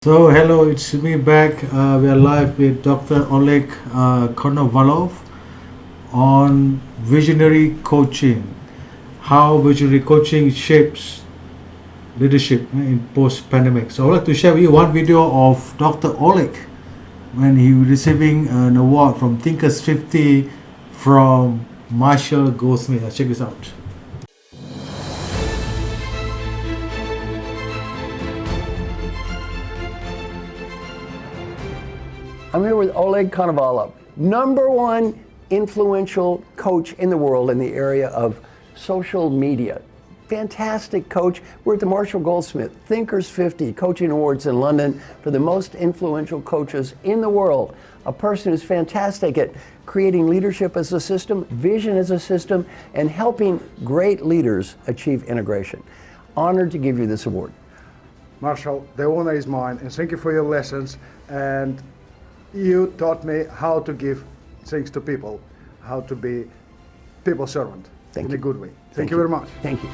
So hello, it's me back. We are live with Dr. Oleg Konovalov on visionary coaching. How visionary coaching shapes leadership in post-pandemic. So I would like to share with you one video of Dr. Oleg when he was receiving an award from Thinkers50 from Marshall Goldsmith. Let's check this out. I'm here with Oleg Konovalov, #1 influential coach in the world in the area of social media. Fantastic coach. We're at the Marshall Goldsmith Thinkers50 Coaching Awards in London for the most influential coaches in the world. A person who's fantastic at creating leadership as a system, vision as a system, and helping great leaders achieve integration. Honored to give you this award. Marshall, the honor is mine, and thank you for your lessons. And you taught me how to give things to people, how to be people servant in a good way. Thank you very much. Thank you.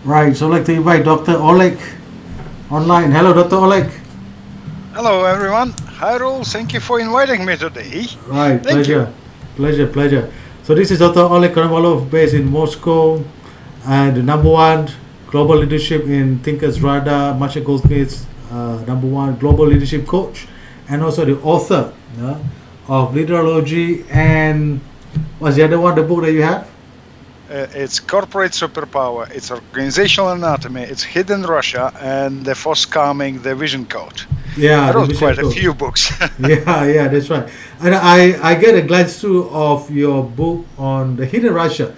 Right, so I'd like to invite Dr. Oleg online. Hello, Dr. Oleg. Hello everyone. Hi Raul, thank you for inviting me today. Right, Thank you. pleasure. So this is Dr. Oleg Konovalov based in Moscow and the #1 global leadership in Thinkers Radar, Marshall Goldsmith's #1 global leadership coach, and also the author of Leaderology and what's the other one, the book that you have? It's Corporate Superpower, it's Organizational Anatomy, it's Hidden Russia, and the forthcoming The Vision Code. Yeah, I wrote quite a few books. yeah, that's right. And I get a glance through of your book on the Hidden Russia.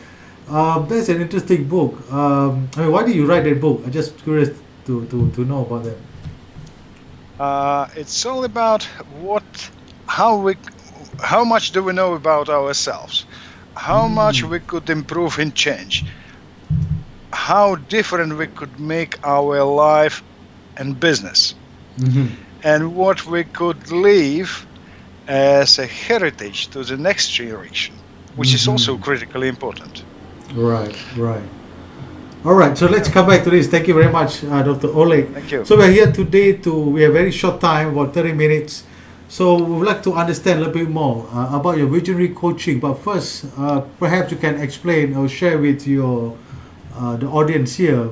That's an interesting book. I mean, why did you write that book? I'm just curious to know about that. It's all about how much do we know about ourselves, how much we could improve and change, how different we could make our life and business, and what we could leave as a heritage to the next generation, which is also critically important. Right. All right, so let's come back to this. Thank you very much, Dr. Oleg. Thank you. So we're here today we have very short time, about 30 minutes. So we would like to understand a little bit more about your visionary coaching. But first, perhaps you can explain or share with the audience here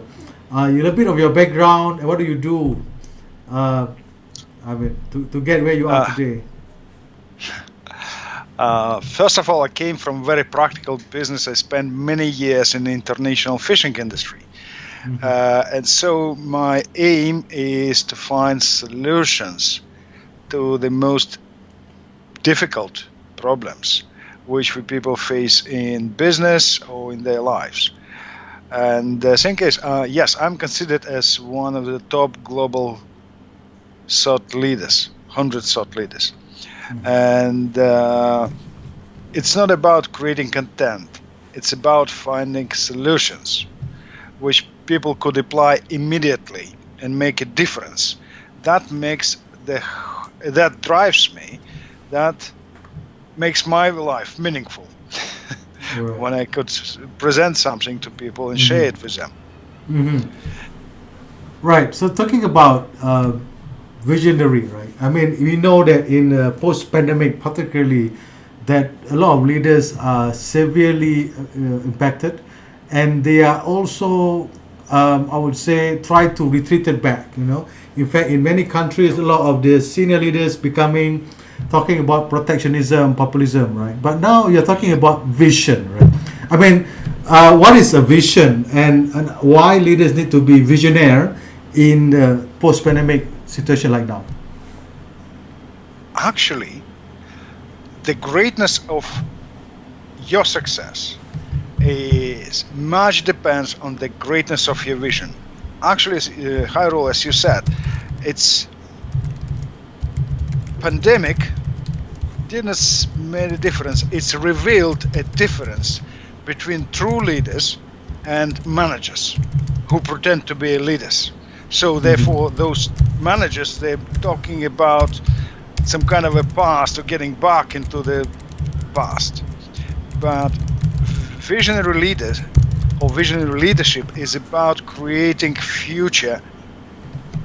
a little bit of your background and what do you do to get where you are today. First of all, I came from very practical business. I spent many years in the international fishing industry. And so my aim is to find solutions to the most difficult problems which people face in business or in their lives. And the thing is, yes, I'm considered as one of the top global thought leaders, 100 thought leaders. And it's not about creating content, it's about finding solutions which people could apply immediately and make a difference. That drives me, that makes my life meaningful. Right. When I could present something to people and share it with them. Right, so talking about visionary, right? I mean, we know that in post-pandemic, particularly, that a lot of leaders are severely impacted, and they are also, I would say, try to retreat it back. In fact, in many countries, a lot of the senior leaders talking about protectionism, populism, right? But now you're talking about vision, right? I mean, what is a vision, and why leaders need to be visionary in the post-pandemic situation like now? Actually, the greatness of your success is much depends on the greatness of your vision. Actually, Hyrule, as you said, it's pandemic didn't make a difference. It's revealed a difference between true leaders and managers who pretend to be leaders. So therefore, those managers, they're talking about some kind of a past or getting back into the past. But visionary leaders or visionary leadership is about creating future,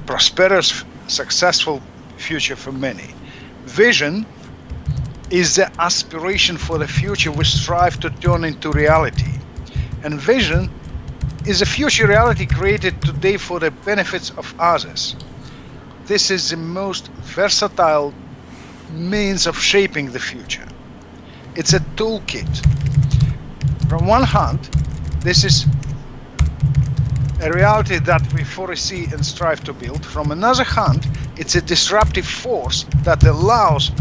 prosperous, successful future for many. Vision is the aspiration for the future we strive to turn into reality. And vision is a future reality created today for the benefits of others. This is the most versatile means of shaping the future. It's a toolkit. From one hand, this is a reality that we foresee and strive to build. From another hand, it's a disruptive force that allows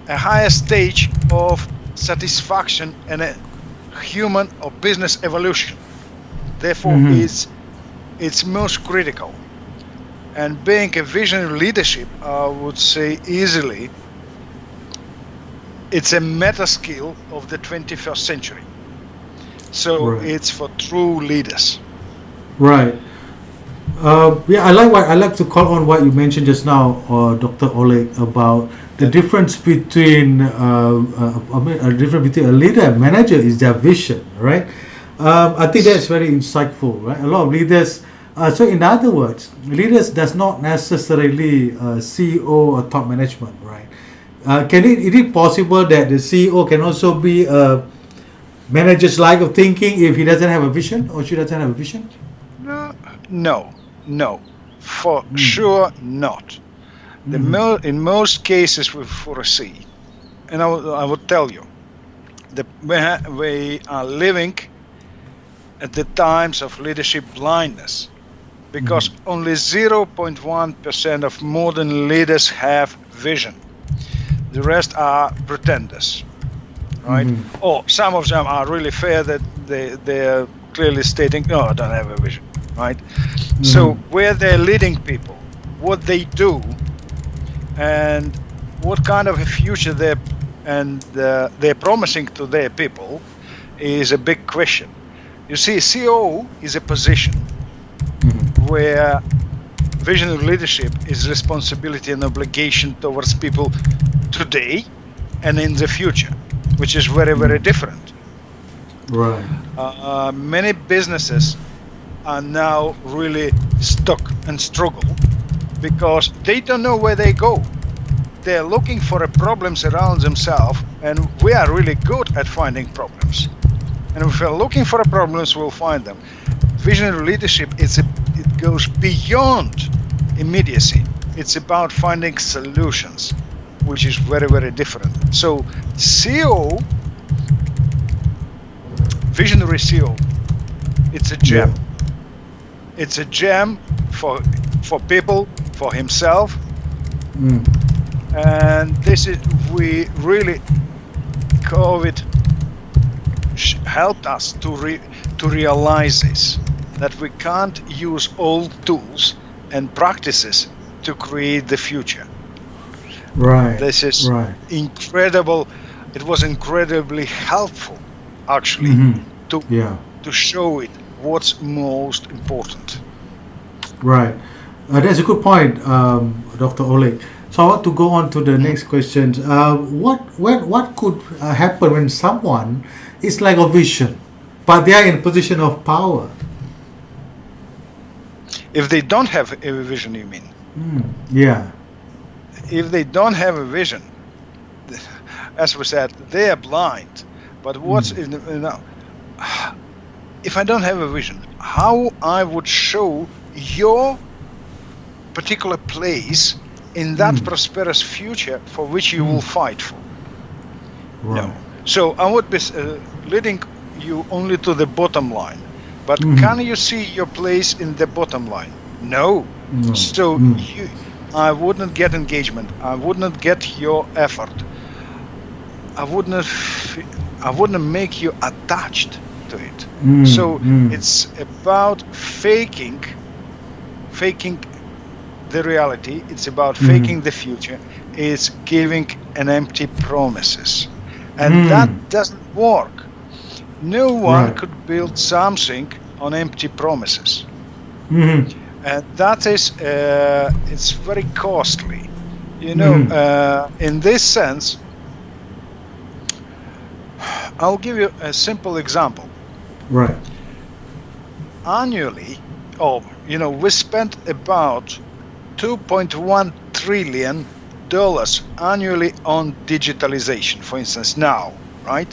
a higher stage of satisfaction and a human or business evolution. Therefore, it's most critical. And being a visionary leadership, I would say easily, it's a meta skill of the 21st century. So it's for true leaders. Right. Yeah, I like to call on what you mentioned just now, Dr. Oleg, about the difference between a leader and manager is their vision, right? I think that's very insightful, right? A lot of leaders. So in other words, leaders does not necessarily CEO or top management, right? Is it possible that the CEO can also be a manager's like of thinking if he doesn't have a vision or she doesn't have a vision? No, for sure not. In most cases we foresee, and I would tell you, that we are living at the times of leadership blindness, because only 0.1% of modern leaders have vision. The rest are pretenders, right? Or some of them are really fair that they're clearly stating, no, I don't have a vision, right? So where they're leading people, what they do, and what kind of a future they're promising to their people is a big question. You see, CEO is a position where visionary leadership is responsibility and obligation towards people today and in the future, which is very, very different. Right. Many businesses are now really stuck and struggle because they don't know where they go. They're looking for problems around themselves, and we are really good at finding problems. And if we're looking for problems, we'll find them. Visionary leadership, it goes beyond immediacy. It's about finding solutions, which is very, very different. So CEO, visionary CEO, it's a gem. It's a gem for people, for himself. And this is, we really, COVID helped us to realize this, that we can't use old tools and practices to create the future. Right. This is incredible. It was incredibly helpful, actually, to show it what's most important. Right. That's a good point, Dr. Oleg. So I want to go on to the next question. What could happen when someone is like a vision, but they are in a position of power? If they don't have a vision, you mean? Yeah. If they don't have a vision, as we said, they are blind. But what's if I don't have a vision, how I would show your particular place in that prosperous future for which you will fight for? No. So I would be leading you only to the bottom line. But can you see your place in the bottom line? No. So I wouldn't get engagement. I wouldn't get your effort. I wouldn't make you attached to it. So it's about faking the reality. It's about faking the future. It's giving an empty promises, and that doesn't work. No one could build something on empty promises, and that is it's very costly. You know, in this sense, I'll give you a simple example. Right. Annually, we spent about $2.1 trillion annually on digitalization, for instance, now, right?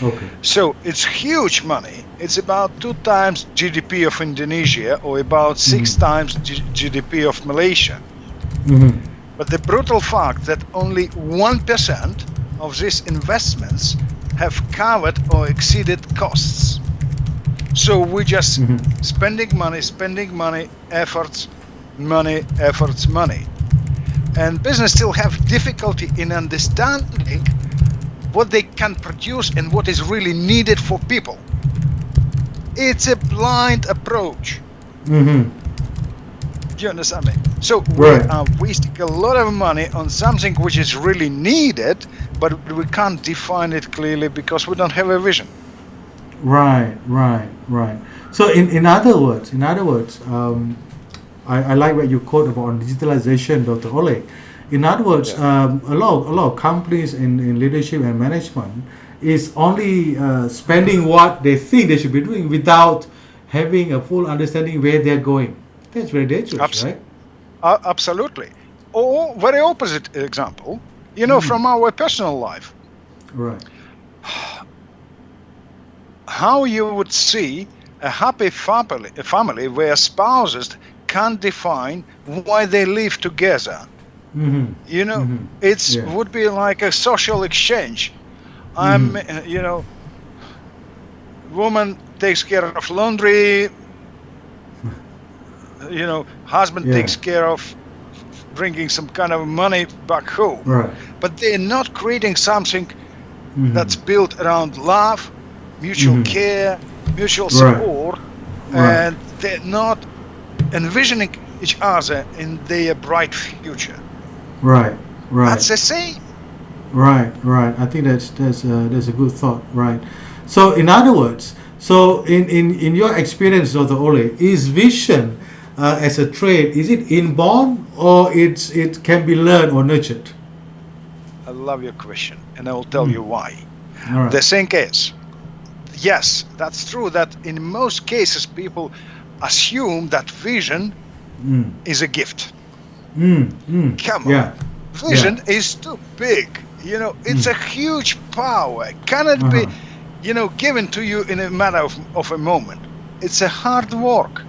Okay. So it's huge money. It's about 2 times GDP of Indonesia, or about 6 times GDP of Malaysia. But the brutal fact that only 1% of these investments have covered or exceeded costs. So we're just spending money, efforts, money. And business still have difficulty in understanding what they can produce and what is really needed for people. It's a blind approach. Do you understand me? So we are wasting a lot of money on something which is really needed, but we can't define it clearly because we don't have a vision. Right. So in other words, I like what you quote about on digitalization, Dr. Oleg. In other words, a lot of companies in leadership and management is only spending what they think they should be doing without having a full understanding where they're going. That's very dangerous, right? Absolutely. Or very opposite example, from our personal life. Right. How you would see a happy family where spouses can't define why they live together. Would be like a social exchange. Woman takes care of laundry, husband takes care of bringing some kind of money back home. Right. But they're not creating something that's built around love, mutual care, mutual support, and they're not envisioning each other in their bright future. Right. That's the same. Right. I think that's a good thought. Right. So in other words, in your experience, Dr. Oleg, is vision as a trait, is it inborn or it can be learned or nurtured? I love your question, and I will tell you why. All right. The thing is, yes, that's true that in most cases people assume that vision is a gift. Come on. Vision is too big. It's a huge power. It cannot be, given to you in a matter of a moment. It's a hard work.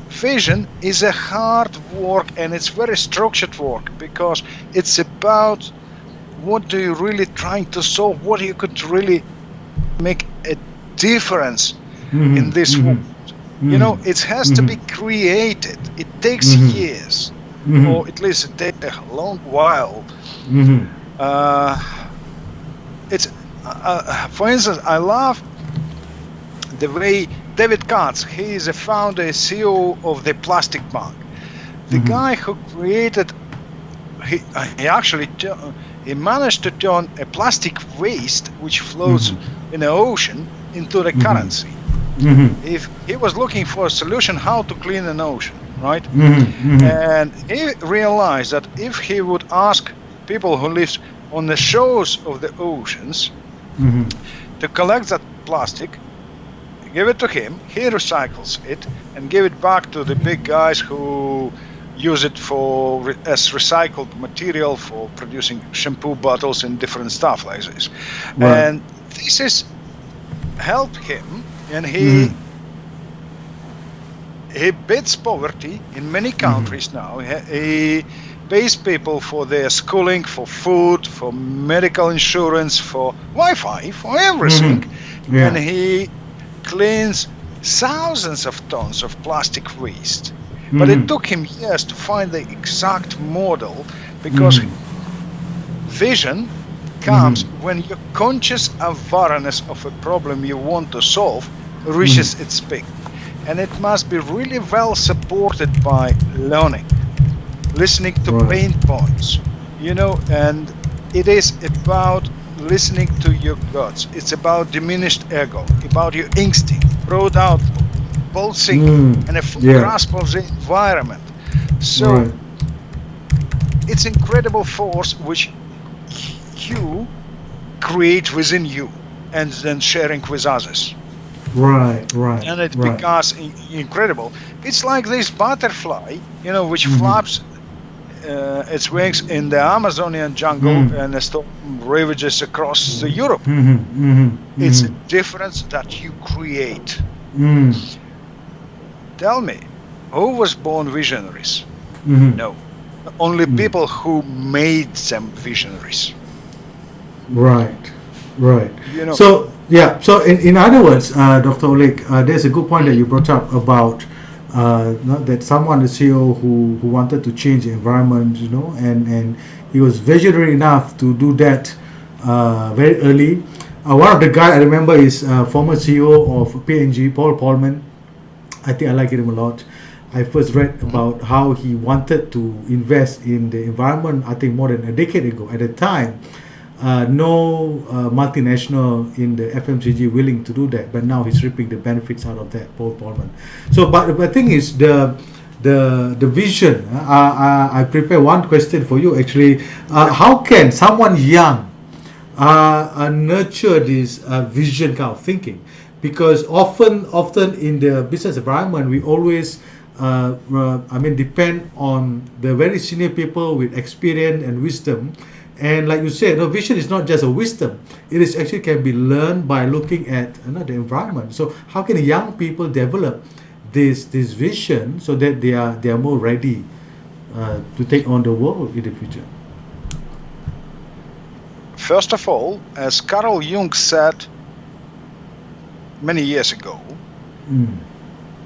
Vision is a hard work, and it's very structured work because it's about what do you really trying to solve, what you could really make a difference in this world. It has to be created. It takes years, or at least it takes a long while. For instance, I love the way David Katz, he is a founder, CEO of the Plastic Bank. The guy who created, he managed to turn a plastic waste which floats in the ocean into the currency. If he was looking for a solution how to clean an ocean, right? And he realized that if he would ask people who live on the shores of the oceans to collect that plastic, give it to him, he recycles it and give it back to the big guys who use it as recycled material for producing shampoo bottles and different stuff like this. And this has helped him, and he beats poverty in many countries now. He pays people for their schooling, for food, for medical insurance, for Wi-Fi, for everything. And he cleans thousands of tons of plastic waste. But it took him years to find the exact model, because vision comes when your conscious awareness of a problem you want to solve reaches its peak. And it must be really well supported by learning, listening to pain points, and it is about listening to your guts. It's about diminished ego, about your instinct, brought out, pulsing, and a full grasp of the environment. So it's incredible force which you create within you and then sharing with others. Right. And it becomes incredible. It's like this butterfly, which flaps its wings in the Amazonian jungle and the storm ravages across Europe. It's a difference that you create. Tell me, who was born visionaries? No. Only people who made them visionaries. Right. So in other words, Dr. Oleg, there's a good point that you brought up about that someone, the CEO who wanted to change the environment, and he was visionary enough to do that very early. One of the guys I remember is former CEO of P&G, Paul Polman. I think I like him a lot. I first read about how he wanted to invest in the environment, I think more than a decade ago. At the time, no multinational in the FMCG willing to do that, but now he's reaping the benefits out of that, Paul Polman. So, but the thing is, the vision. I prepared one question for you actually. How can someone young nurture this vision kind of thinking? Because often in the business environment, we always depend on the very senior people with experience and wisdom. And like you said, vision is not just a wisdom. It is actually can be learned by looking at the environment. So how can young people develop this vision so that they are more ready to take on the world in the future? First of all, as Carl Jung said many years ago,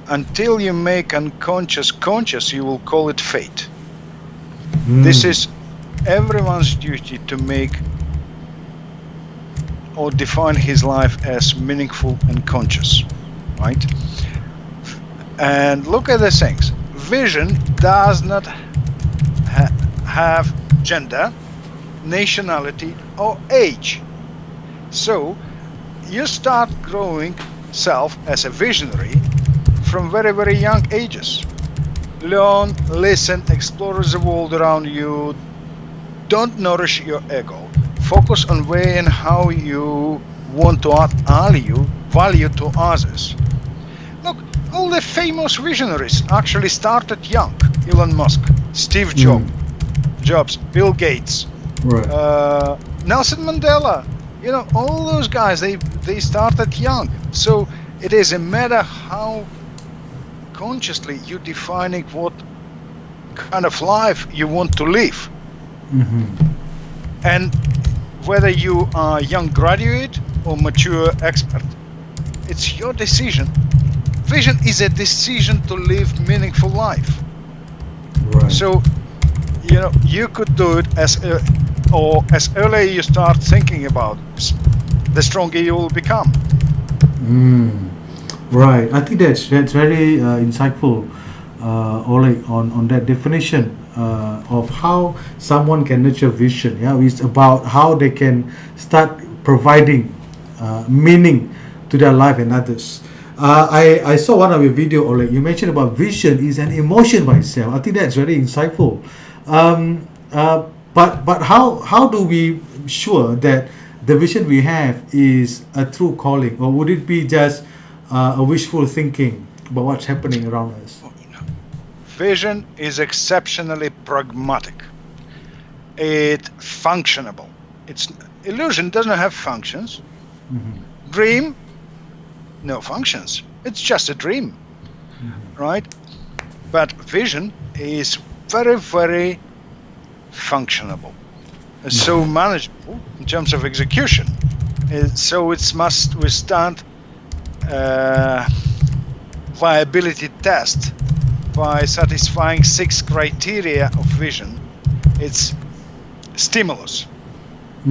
until you make unconscious conscious, you will call it fate. This is everyone's duty to make or define his life as meaningful and conscious, right? And look at the things. Vision does not have gender, nationality, or age. So you start growing self as a visionary from very, very young ages. Learn, listen, explore the world around you. Don't nourish your ego. Focus on way and how you want to add value to others. Look, all the famous visionaries actually started young. Elon Musk, Steve Jobs, Bill Gates, Nelson Mandela. All those guys, they started young. So it is a matter how consciously you're defining what kind of life you want to live. And whether you are a young graduate or mature expert, it's your decision. Vision is a decision to live meaningful life. So, you could do it as early you start thinking about, the stronger you will become. Right. I think that's very insightful, Oleg, on that definition of how someone can nurture vision. It's about how they can start providing meaning to their life and others. I saw one of your video, Oleg. You mentioned about vision is an emotion by itself. I think that's very insightful. But how do we sure that the vision we have is a true calling, or would it be just a wishful thinking about what's happening around us? Vision is exceptionally pragmatic. It's functionable. Illusion doesn't have functions. Dream, no functions. It's just a dream, right? But vision is very, very functionable. So manageable in terms of execution. So it must withstand viability test by satisfying 6 criteria of vision. It's stimulus.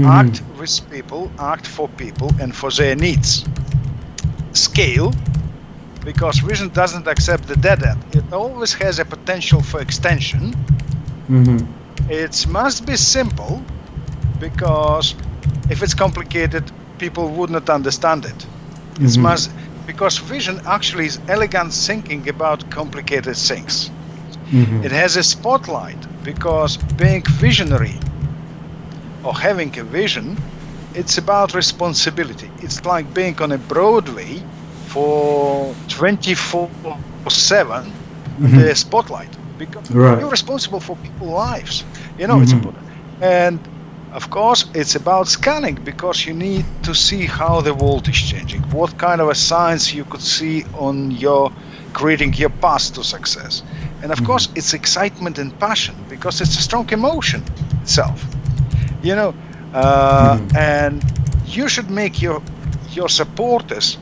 Act with people, act for people and for their needs. Scale, because vision doesn't accept the dead end. It always has a potential for extension. It must be simple, because if it's complicated, people would not understand it. Because vision actually is elegant thinking about complicated things. It has a spotlight, because being visionary or having a vision it's about responsibility. It's like being on a Broadway for 24/7 the spotlight, because you're responsible for people's lives. It's important. And of course, it's about scanning, because you need to see how the world is changing, what kind of a signs you could see on your creating your path to success. And of course, it's excitement and passion, because it's a strong emotion itself. And you should make your supporters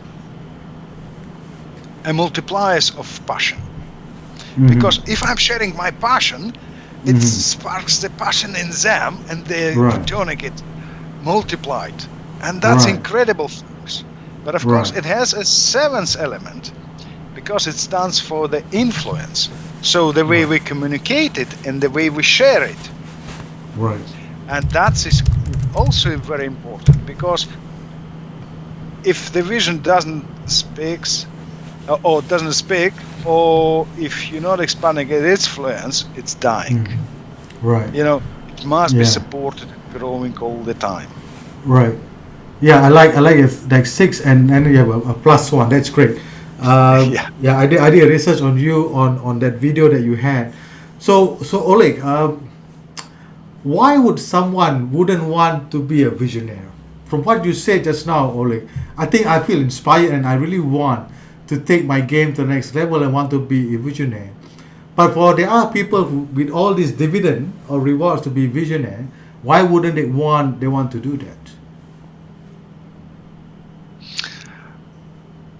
a multipliers of passion. Because if I'm sharing my passion, it sparks the passion in them, and they're returning it multiplied. And that's incredible things. But of course, it has a seventh element, because it stands for the influence. So the way we communicate it and the way we share it. Right. And that is also very important, because if the vision doesn't speak, or if you're not expanding its influence, it's dying. Right. It must be supported and growing all the time. Right. Yeah, I like it, like 6 and you have a +1. That's great. I did research on you on that video that you had. So Oleg, why would someone wouldn't want to be a visionary? From what you said just now, Oleg, I think I feel inspired, and I really want to take my game to the next level and want to be a visionary. But for there are people who, with all this dividend or rewards to be visionary, why wouldn't they want to do that?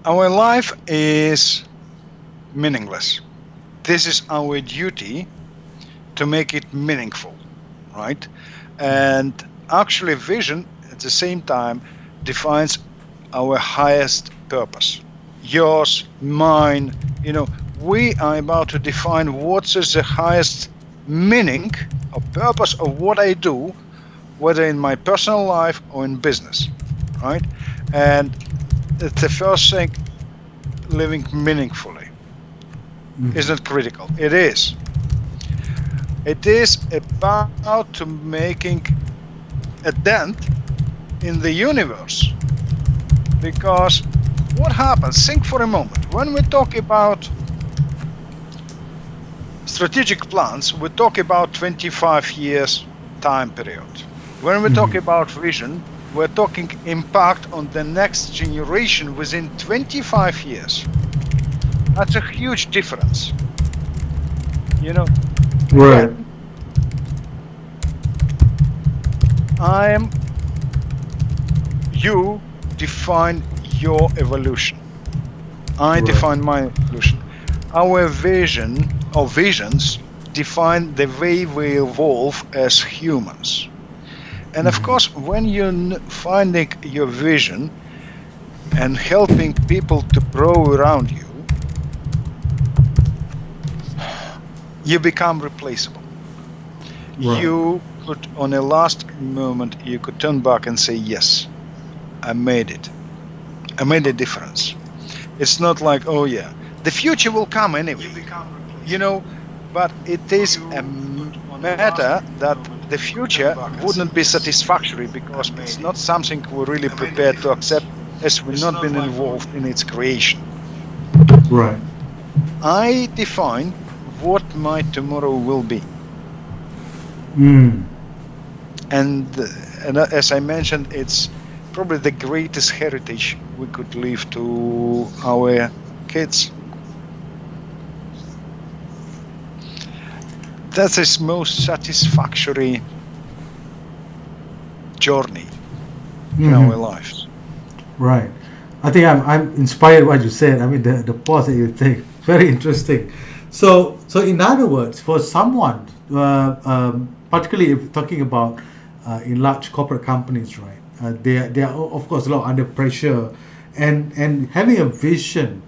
Our life is meaningless. This is our duty to make it meaningful, right? And actually, vision at the same time defines our highest purpose. Yours, mine, we are about to define what is the highest meaning or purpose of what I do, whether in my personal life or in business, right? And it's the first thing, living meaningfully. Isn't critical? It is. It is about to making a dent in the universe. Because what happens? Think for a moment. When we talk about strategic plans, we talk about 25 years time period. When we talk about vision, we're talking impact on the next generation within 25 years. That's a huge difference. Right. You define your evolution. I define my evolution. Our vision or visions define the way we evolve as humans. And of course, when you're finding your vision and helping people to grow around you, you become replaceable. Right. You could, on a last moment, you could turn back and say, yes, I made it. I made a difference. It's not like, oh yeah, the future will come anyway. But it is a matter that the future wouldn't be satisfactory, because it's not something we're really prepared to accept, as we've not been involved in its creation. Right. I define what my tomorrow will be. And as I mentioned, it's probably the greatest heritage we could leave to our kids. That's his most satisfactory journey in our lives. Right. I think I'm inspired by what you said. I mean, the pause that you take, very interesting. So in other words, for someone, particularly if talking about in large corporate companies, right, they are of course a lot under pressure, and having a vision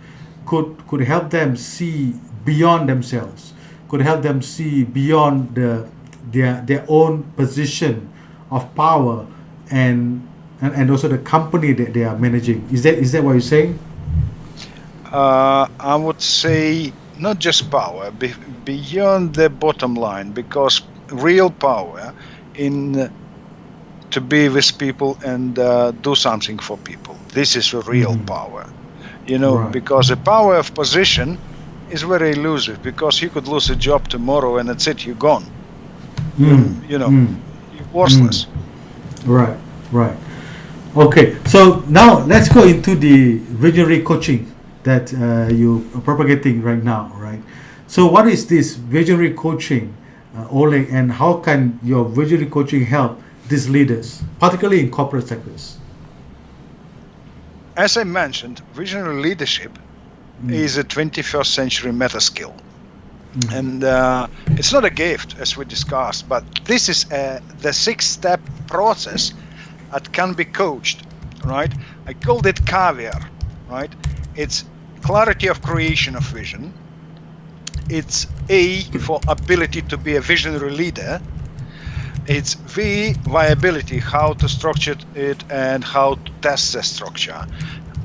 could help them see beyond themselves, could help them see beyond their own position of power and also the company that they are managing. Is that what you're saying? I would say not just power, beyond the bottom line, because real power in to be with people and do something for people. This is real power, because the power of position is very elusive, because you could lose a job tomorrow and that's it, you're gone. You're worthless. Right. Okay, so now let's go into the visionary coaching that you are propagating right now, right? So what is this visionary coaching, Oleg, and how can your visionary coaching help these leaders, particularly in corporate sectors? As I mentioned, visionary leadership is a 21st century meta skill. And it's not a gift, as we discussed, but this is the 6-step process that can be coached, right? I called it caviar, right? It's clarity of creation of vision. It's A for ability to be a visionary leader. It's V, viability, how to structure it and how to test the structure.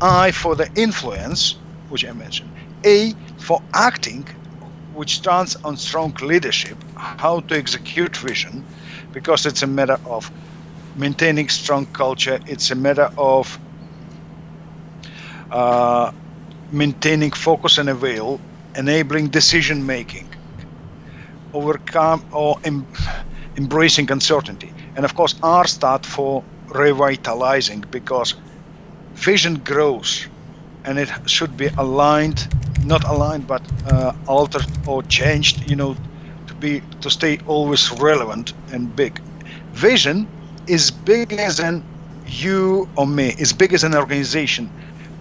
I for the influence, which I mentioned. A for acting, which stands on strong leadership, how to execute vision, because it's a matter of maintaining strong culture. It's a matter of maintaining focus and avail, enabling decision making, overcome or embracing uncertainty. And of course, R stands for revitalizing, because vision grows and it should be aligned, not aligned, but altered or changed, to stay always relevant and big. Vision is bigger than you or me, it's bigger as an organization,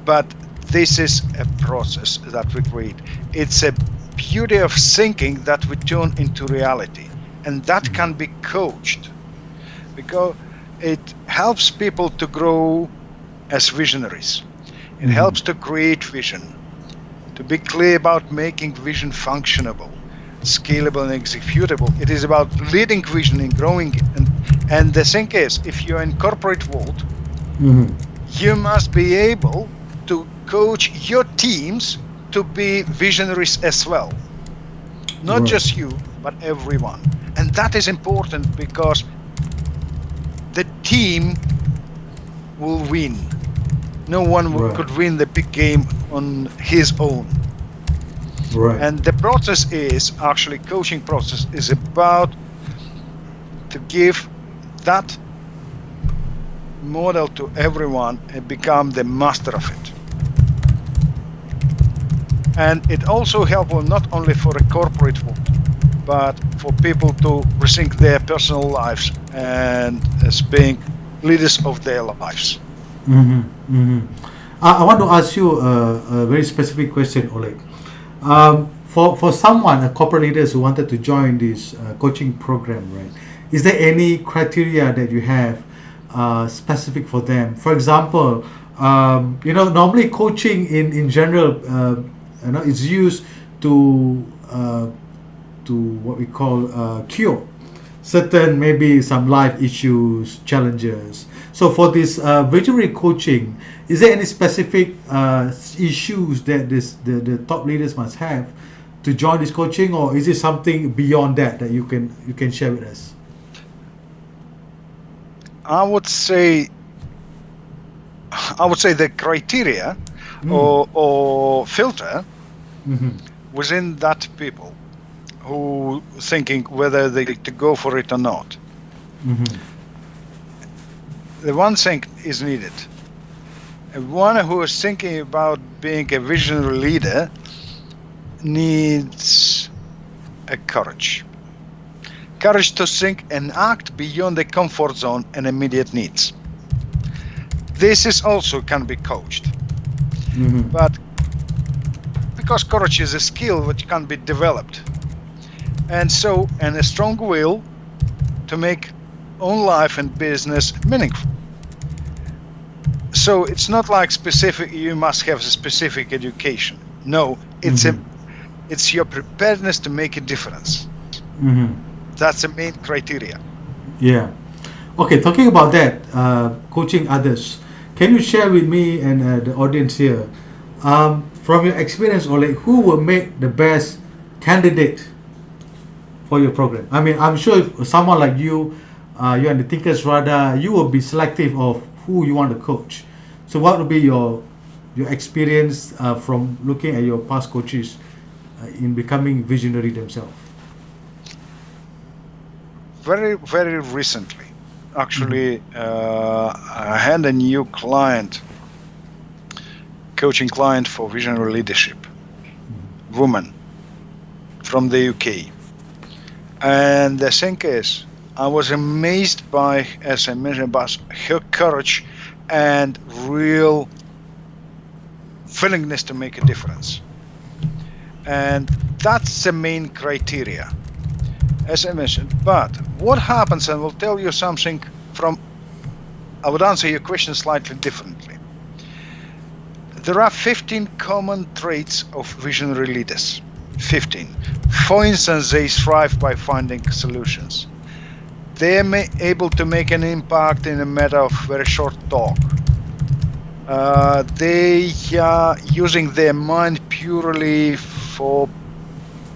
but this is a process that we create. It's a beauty of thinking that we turn into reality, and that can be coached, because it helps people to grow as visionaries. It helps to create vision, to be clear about making vision functionable, scalable and executable. It is about leading vision and growing it. And the thing is, if you're in corporate world, you must be able to coach your teams to be visionaries as well. Not just you, but everyone. And that is important, because the team will win. No one could win the big game on his own. Right. And the process is, actually coaching process is about to give that model to everyone and become the master of it. And it also helpful not only for a corporate world, but for people to rethink their personal lives and as being leaders of their lives. I want to ask you a very specific question, Oleg. For someone, a corporate leaders who wanted to join this coaching program, right? Is there any criteria that you have specific for them? For example, normally coaching in general, is used to what we call cure certain, maybe some life issues, challenges. So for this visionary coaching, is there any specific issues that the top leaders must have to join this coaching, or is it something beyond that you can share with us? I would say the criteria or filter within that people who thinking whether they to go for it or not. The one thing is needed. One who is thinking about being a visionary leader needs a courage to think and act beyond the comfort zone and immediate needs. This is also can be coached, but because courage is a skill which can be developed, and a strong will to make own life and business meaningful. So it's not like specific, you must have a specific education. No, it's your preparedness to make a difference. That's the main criteria. Yeah. Okay, talking about that, coaching others, can you share with me and the audience here, from your experience, Oleg, who will make the best candidate for your program? I mean, I'm sure if someone like you you're on the Thinkers radar, you will be selective of who you want to coach. So what would be your experience from looking at your past coaches in becoming visionary themselves? Very, very recently, actually, I had a new client, coaching client for visionary leadership, woman from the UK. And the thing is, I was amazed by, as I mentioned, about her courage and real willingness to make a difference. And that's the main criteria, as I mentioned. But what happens, and I'll tell you something I would answer your question slightly differently. There are 15 common traits of visionary leaders. 15. For instance, they thrive by finding solutions. They are able to make an impact in a matter of very short talk. They are using their mind purely for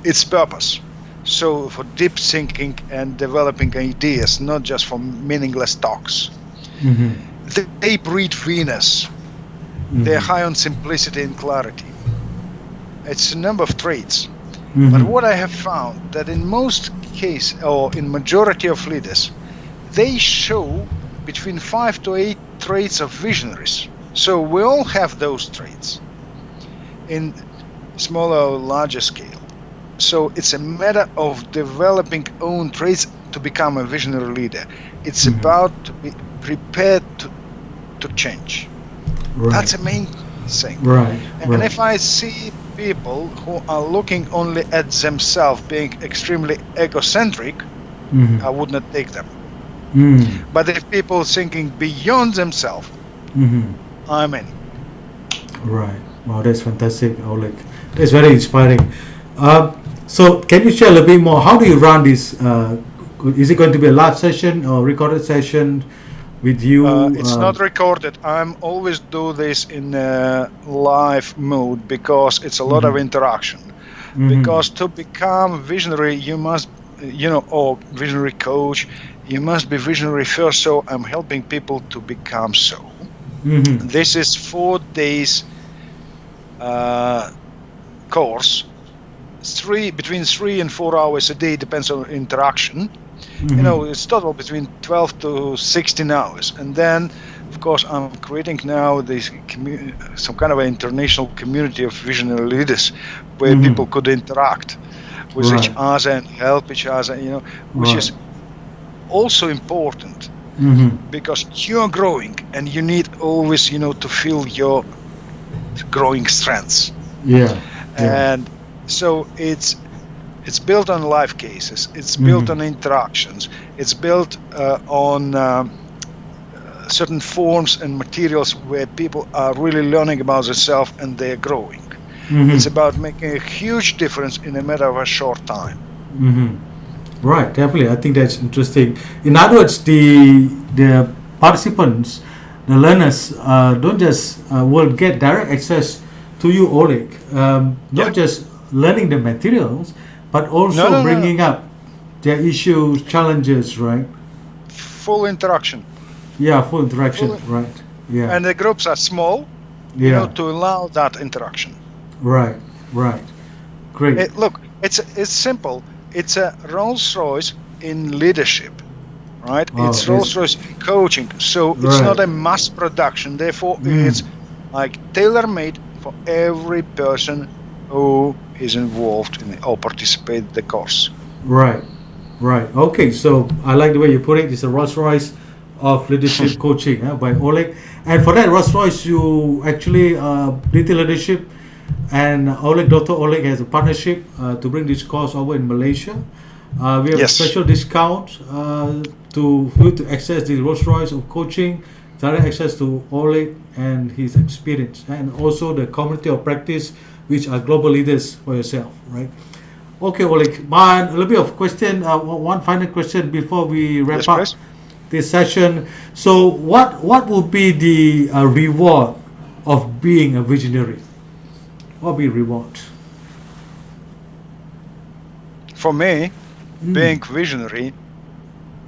its purpose. So for deep thinking and developing ideas, not just for meaningless talks. They breed Venus. They're high on simplicity and clarity. It's a number of traits. But what I have found that in most cases, or in majority of leaders, they show between 5 to 8 traits of visionaries. So we all have those traits in smaller or larger scale. So it's a matter of developing own traits to become a visionary leader. It's about to be prepared to change. Right. That's the main thing. Right. And if I see people who are looking only at themselves, being extremely egocentric, I would not take them. But if people thinking beyond themselves, I'm in. Right. Wow, that's fantastic, Oleg. That's very inspiring. So can you share a little bit more? How do you run this? Is it going to be a live session or recorded session with you? It's not recorded. I'm always do this in live mode because it's a lot of interaction. Because to become visionary, you must, or visionary coach, you must be visionary first. So I'm helping people to become so. This is 4 days course. Between 3 and 4 hours a day, depends on interaction. It's total between 12 to 16 hours. And then, of course, I'm creating now this some kind of an international community of visionary leaders where people could interact with each other and help each other, which is also important because you're growing and you need always, to feel your growing strengths. And so it's built on live cases, it's built on interactions, it's built on certain forms and materials where people are really learning about themselves and they're growing. It's about making a huge difference in a matter of a short time. Right, definitely. I think that's interesting. In other words, the participants, the learners, don't just will get direct access to you, Oleg. Not just learning the materials, but also bringing up their issues, challenges, right? Full interaction. Yeah, full interaction, right? Yeah. And the groups are small, to allow that interaction. Right. Great. Look, it's simple. It's a Rolls-Royce in leadership, right? It's Rolls-Royce in coaching. So it's not a mass production. Therefore, it's like tailor-made for every person who is involved in or participate in the course. Right. Okay, so I like the way you put it. It's a Rolls-Royce of leadership coaching by Oleg. And for that Rolls-Royce, you actually DT Leadership and Dr. Oleg has a partnership to bring this course over in Malaysia. We have a special discount for you to access the Rolls-Royce of coaching, direct access to Oleg and his experience, and also the community of practice, which are global leaders for yourself, right? Okay, Oleg, a little bit of question, one final question before we wrap up this session. So what would be the reward of being a visionary? What would be reward? For me, being visionary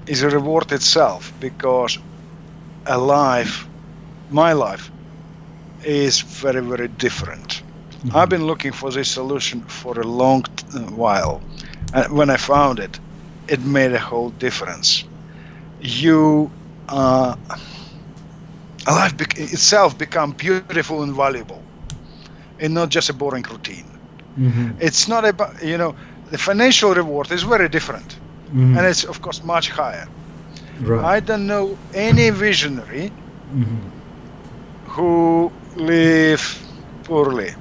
is a reward itself, because my life is very, very different. I've been looking for this solution for a long while, and when I found it, it made a whole difference. Life itself become beautiful and valuable, and not just a boring routine. It's not about, the financial reward is very different, and it's of course much higher. Right. I don't know any visionary who live poorly.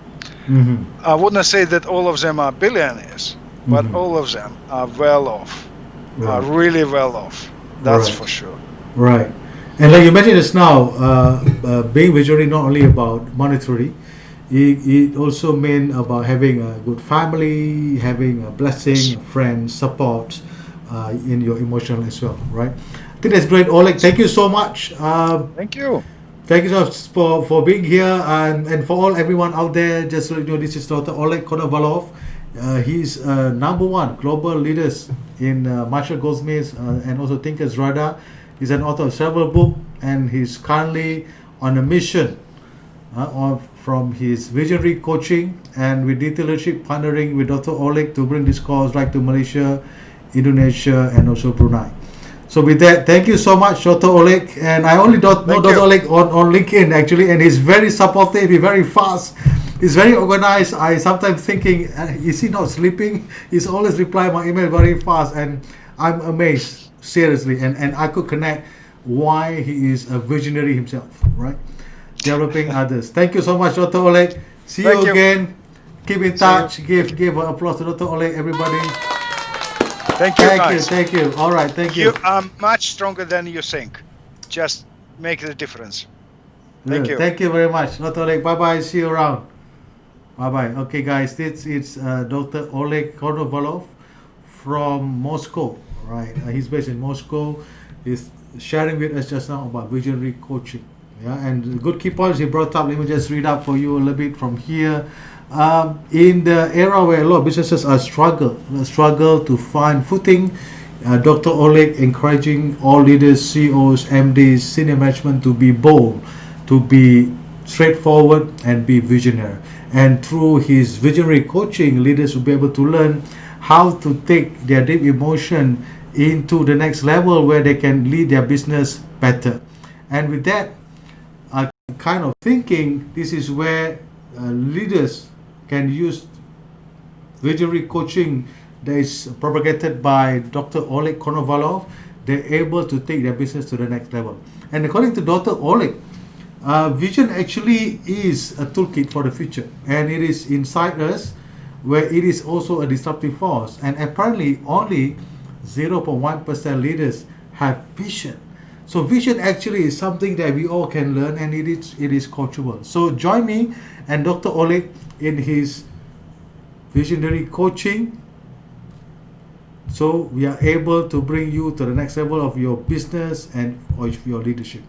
I wouldn't say that all of them are billionaires, but all of them are well off, are really well off. That's for sure. Right. And like you mentioned just now, being visionary not only about monetary, it also means about having a good family, having a blessing, friends, support in your emotional as well, right? I think that's great, Oleg. Thank you so much. Thank you. Thank you so much for being here, and for everyone out there. Just so you know, this is Dr. Oleg Konovalov. He's number one global leaders in Marshall Goldsmiths and also Thinkers Radar. He's an author of several books, and he's currently on a mission from his visionary coaching and with DTLEADERSHIP partnering with Dr. Oleg to bring this course right to Malaysia, Indonesia, and also Brunei. So with that, thank you so much, Dr. Oleg. And I only know Dr. Oleg on LinkedIn actually, and he's very supportive, he's very fast, he's very organized. I sometimes thinking, is he not sleeping? He's always replying my email very fast, and I'm amazed, seriously. And I could connect why he is a visionary himself, right? Developing others. Thank you so much, Dr. Oleg. See you again. Keep in touch. Give an applause to Dr. Oleg, everybody. Thank you, guys. Thank you. All right, thank you. You are much stronger than you think. Just make the difference. Thank you. Thank you very much, Dr. Oleg. Bye-bye. See you around. Bye-bye. Okay, guys, this is Dr. Oleg Konovalov from Moscow, right? He's based in Moscow. He's sharing with us just now about visionary coaching. Yeah, and the good key points he brought up. Let me just read up for you a little bit from here. In the era where a lot of businesses are struggle to find footing, Dr. Oleg encouraging all leaders, CEOs, MDs, senior management to be bold, to be straightforward, and be visionary. And through his visionary coaching, leaders will be able to learn how to take their deep emotion into the next level where they can lead their business better. And with that kind of thinking, this is where leaders can use visionary coaching that is propagated by Dr. Oleg Konovalov. They're able to take their business to the next level. And according to Dr. Oleg, vision actually is a toolkit for the future, and it is inside us, where it is also a disruptive force. And apparently only 0.1% leaders have vision. So vision actually is something that we all can learn, and it is coachable. So join me and Dr. Oleg in his visionary coaching, so we are able to bring you to the next level of your business and of your leadership.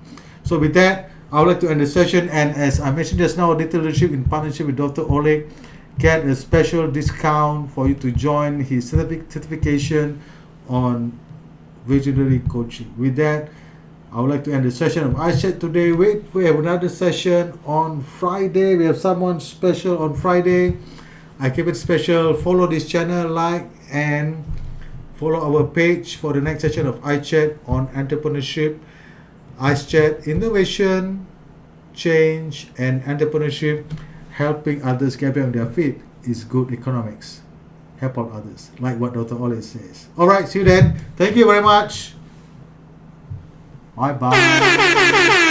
So with that, I would like to end the session, and as I mentioned just now, DTLEADERSHIP in partnership with Dr. Oleg get a special discount for you to join his certification on visionary coaching. With that, I would like to end the session of iChat today. Wait, we have another session on Friday. We have someone special on Friday. I keep it special. Follow this channel, like, and follow our page for the next session of iChat on entrepreneurship. iChat, innovation, change, and entrepreneurship. Helping others get back on their feet is good economics. Help out others, like what Dr. Oleg says. All right, see you then. Thank you very much. Bye-bye.